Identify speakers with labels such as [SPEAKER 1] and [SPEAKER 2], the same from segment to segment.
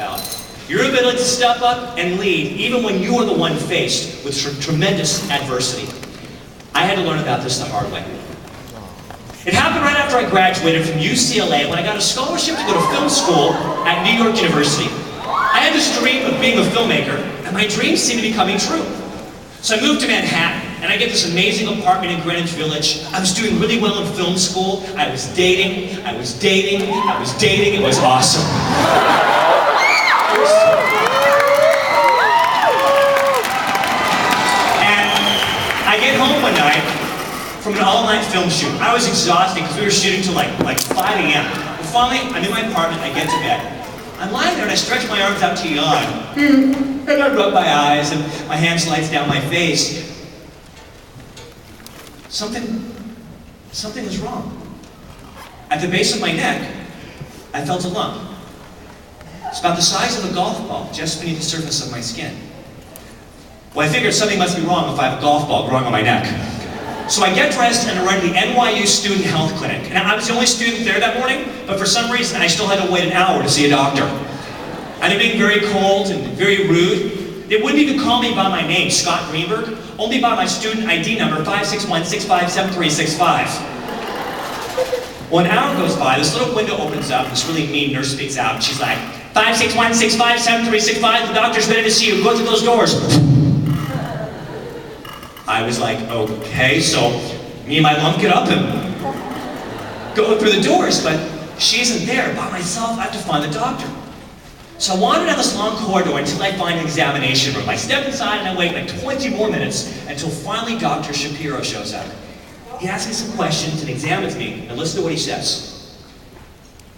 [SPEAKER 1] about. Your ability to step up and lead, even when you are the one faced with tremendous adversity. I had to learn about this the hard way. It happened right after I graduated from UCLA when I got a scholarship to go to film school at New York University. I had this dream of being a filmmaker, and my dreams seemed to be coming true. So I moved to Manhattan, and I get this amazing apartment in Greenwich Village. I was doing really well in film school. I was dating. It was awesome. And I get home one night from an all-night film shoot. I was exhausted because we were shooting till like 5 a.m. And finally, I'm in my apartment, I get to bed. I'm lying there and I stretch my arms out to yawn. And I rub my eyes and my hand slides down my face. Something was wrong. At the base of my neck, I felt a lump. It's about the size of a golf ball, just beneath the surface of my skin. Well, I figured something must be wrong if I have a golf ball growing on my neck. So I get dressed and I run to the NYU Student Health Clinic. And I was the only student there that morning, but for some reason I still had to wait an hour to see a doctor. And they're being very cold and very rude. They wouldn't even call me by my name, Scott Greenberg, only by my student ID number, 561657365. Well, an hour goes by, this little window opens up, this really mean nurse speaks out, and she's like, 561657365, the doctor's ready to see you, go through those doors. I was like, okay, so me and my lump get up and go through the doors, but she isn't there. By myself, I have to find the doctor. So I wandered down this long corridor until I find an examination room. I step inside and I wait like 20 more minutes until finally Dr. Shapiro shows up. He asks me some questions and examines me, and listen to what he says.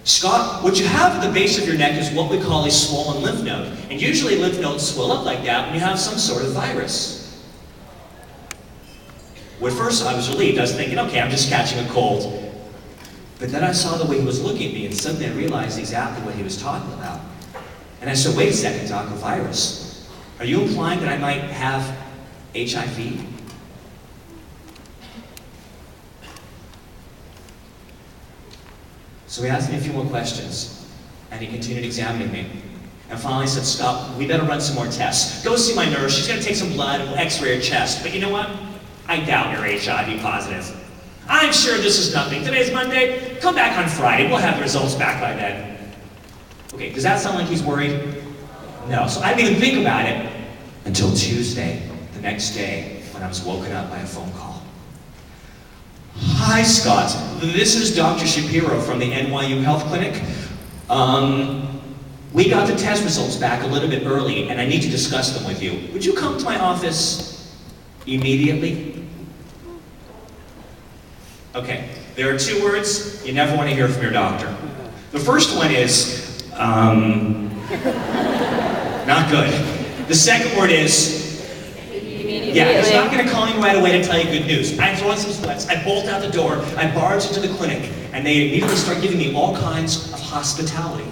[SPEAKER 1] Scott, what you have at the base of your neck is what we call a swollen lymph node. And usually lymph nodes swell up like that when you have some sort of virus. Well, at first I was relieved. I was thinking, okay, I'm just catching a cold. But then I saw the way he was looking at me, and suddenly I realized exactly what he was talking about. And I said, wait a second, Doc, a virus? Are you implying that I might have HIV? So he asked me a few more questions, and he continued examining me. And finally said, Scott, we better run some more tests. Go see my nurse, she's gonna take some blood and we'll x-ray your chest. But you know what? I doubt you're HIV positive. I'm sure this is nothing. Today's Monday. Come back on Friday. We'll have the results back by then. Okay, does that sound like he's worried? No. So I didn't even think about it until Tuesday, the next day, when I was woken up by a phone call. Hi, Scott. This is Dr. Shapiro from the NYU Health Clinic. We got the test results back a little bit early, and I need to discuss them with you. Would you come to my office immediately? Okay, there are two words you never want to hear from your doctor. The first one is, not good. The second word is, yeah, he's not going to call you right away to tell you good news. I throw in some sweats, I bolt out the door, I barge into the clinic, and they immediately start giving me all kinds of hospitality.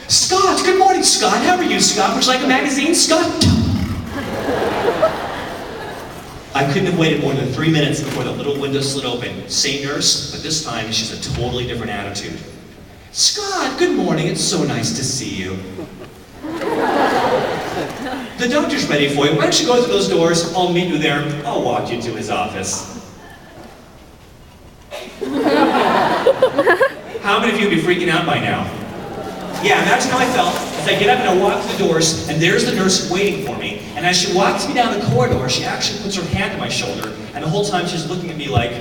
[SPEAKER 1] Scott, good morning, Scott. How are you, Scott? Would you like a magazine, Scott? I couldn't have waited more than 3 minutes before the little window slid open. Same nurse, but this time she's a totally different attitude. Scott, good morning. It's so nice to see you. The doctor's ready for you. Why don't you go through those doors? I'll meet you there. I'll walk you to his office. How many of you would be freaking out by now? Yeah, imagine how I felt as I get up and I walk through the doors, and there's the nurse waiting for me. And as she walks me down the corridor, she actually puts her hand on my shoulder, and the whole time she's looking at me like...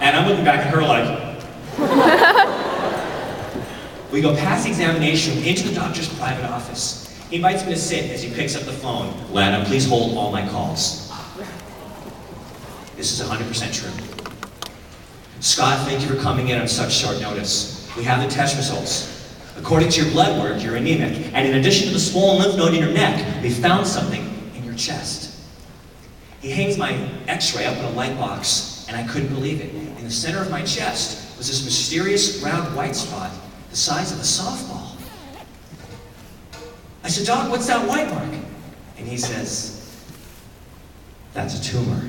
[SPEAKER 1] And I'm looking back at her like... We go past the examination room into the doctor's private office. He invites me to sit as he picks up the phone. Lana, please hold all my calls. This is 100% true. Scott, thank you for coming in on such short notice. We have the test results. According to your blood work, you're anemic. And in addition to the swollen lymph node in your neck, we found something in your chest. He hangs my x-ray up in a light box, and I couldn't believe it. In the center of my chest was this mysterious round white spot, the size of a softball. I said, Doc, what's that white mark? And he says, that's a tumor.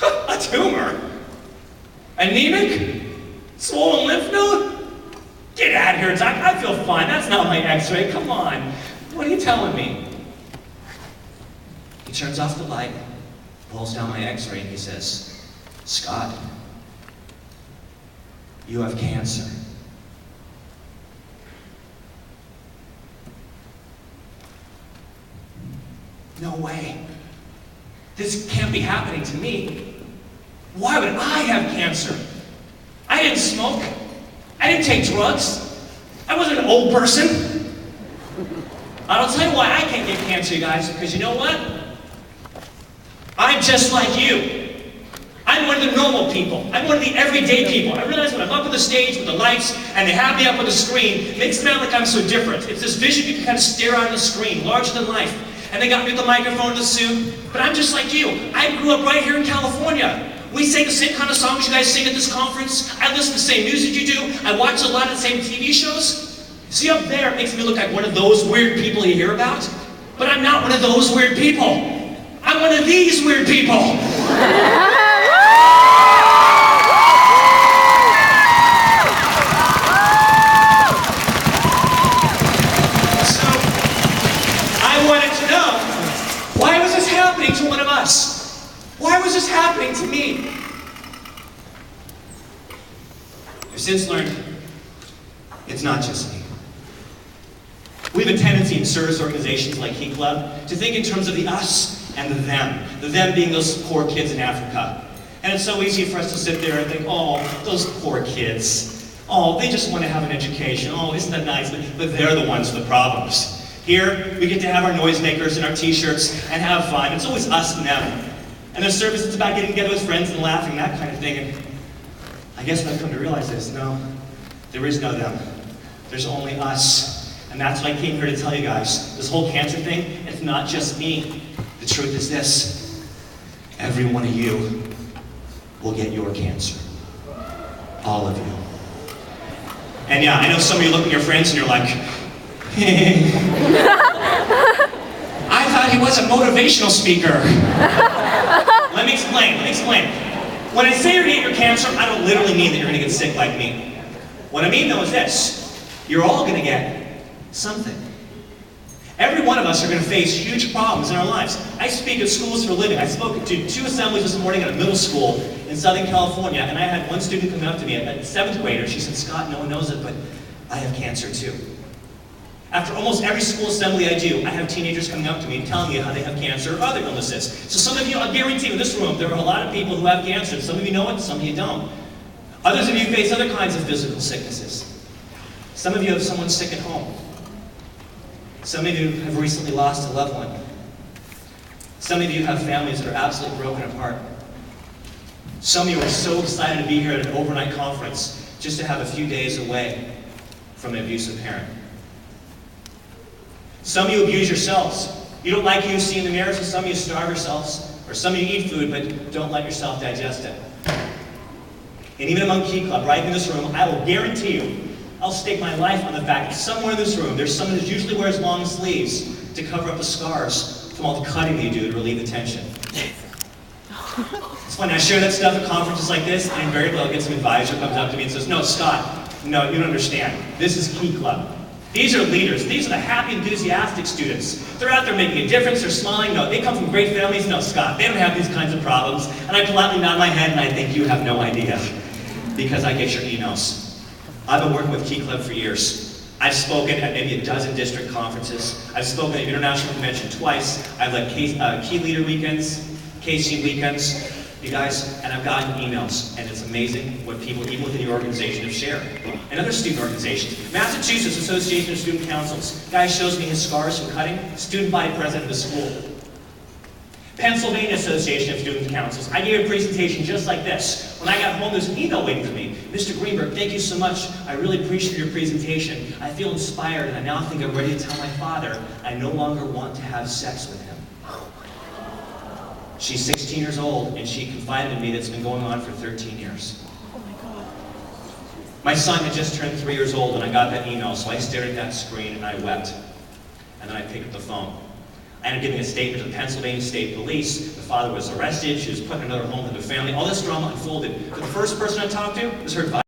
[SPEAKER 1] A tumor? Anemic? Swollen lymph node? Get out of here, Doc. I feel fine. That's not my x-ray. Come on. What are you telling me? He turns off the light, pulls down my x-ray, and he says, Scott, you have cancer. No way. This can't be happening to me. Why would I have cancer? I didn't smoke. I didn't take drugs. I wasn't an old person. I'll tell you why I can't get cancer, you guys, because you know what? I'm just like you. I'm one of the normal people. I'm one of the everyday people. I realize when I'm up on the stage with the lights and they have me up on the screen, it makes me sound like I'm so different. It's this vision you can kind of stare at on the screen, larger than life. And they got me with the microphone and the suit. But I'm just like you. I grew up right here in California. We sing the same kind of songs you guys sing at this conference. I listen to the same music you do. I watch a lot of the same TV shows. See up there, it makes me look like one of those weird people you hear about. But I'm not one of those weird people. I'm one of these weird people. So, I wanted to know, why was this happening to one of us? Why was this happening to me? I've since learned it's not just me. We have a tendency in service organizations like Key Club to think in terms of the us and the them. The them being those poor kids in Africa. And it's so easy for us to sit there and think, oh, those poor kids. Oh, they just want to have an education. Oh, isn't that nice? But they're the ones with the problems. Here, we get to have our noisemakers and our t-shirts and have fun. It's always us and them. And the service, it's about getting together with friends and laughing, that kind of thing. And I guess what I've come to realize is, no, there is no them. There's only us. And that's what I came here to tell you guys. This whole cancer thing, it's not just me. The truth is this. Every one of you will get your cancer. All of you. And yeah, I know some of you look at your friends and you're like, I thought he was a motivational speaker. Let me explain. When I say you're gonna get your cancer, I don't literally mean that you're gonna get sick like me. What I mean though is this. You're all gonna get something. Every one of us are going to face huge problems in our lives. I speak at schools for a living. I spoke to 2 assemblies this morning at a middle school in Southern California, and I had one student come up to me, a 7th grader. She said, Scott, no one knows it, but I have cancer too. After almost every school assembly I do, I have teenagers coming up to me and telling me how they have cancer or other illnesses. So some of you, I guarantee you in this room, there are a lot of people who have cancer. Some of you know it, some of you don't. Others of you face other kinds of physical sicknesses. Some of you have someone sick at home. Some of you have recently lost a loved one. Some of you have families that are absolutely broken apart. Some of you are so excited to be here at an overnight conference just to have a few days away from an abusive parent. Some of you abuse yourselves. You don't like who you see in the mirror, so some of you starve yourselves. Or some of you eat food but don't let yourself digest it. And even among Key Club, right in this room, I will guarantee you, I'll stake my life on the fact that somewhere in this room, there's someone who usually wears long sleeves to cover up the scars from all the cutting that you do to relieve the tension. It's funny, I share that stuff at conferences like this, and invariably I'll get some advisor who comes up to me and says, no, Scott, no, you don't understand. This is Key Club. These are leaders. These are the happy, enthusiastic students. They're out there making a difference. They're smiling. No, they come from great families. No, Scott, they don't have these kinds of problems. And I politely nod my head, and I think you have no idea, because I get your emails. I've been working with Key Club for years. I've spoken at maybe a dozen district conferences. I've spoken at International Convention twice. I've led Key Leader Weekends, KC Weekends, you guys, and I've gotten emails, and it's amazing what people, even within your organization, have shared. And other student organizations. Massachusetts Association of Student Councils. Guy shows me his scars from cutting, student body president of the school. Pennsylvania Association of Student Councils. I gave a presentation just like this. When I got home, there's an email waiting for me. Mr. Greenberg, thank you so much. I really appreciate your presentation. I feel inspired, and I now think I'm ready to tell my father I no longer want to have sex with him. She's 16 years old, and she confided in me that's been going on for 13 years.
[SPEAKER 2] Oh my God.
[SPEAKER 1] My son had just turned 3 years old, and I got that email, so I stared at that screen and I wept. And then I picked up the phone. I ended up giving a statement to the Pennsylvania State Police. The father was arrested. She was put in another home with the family. All this drama unfolded. But the first person I talked to was her advisor.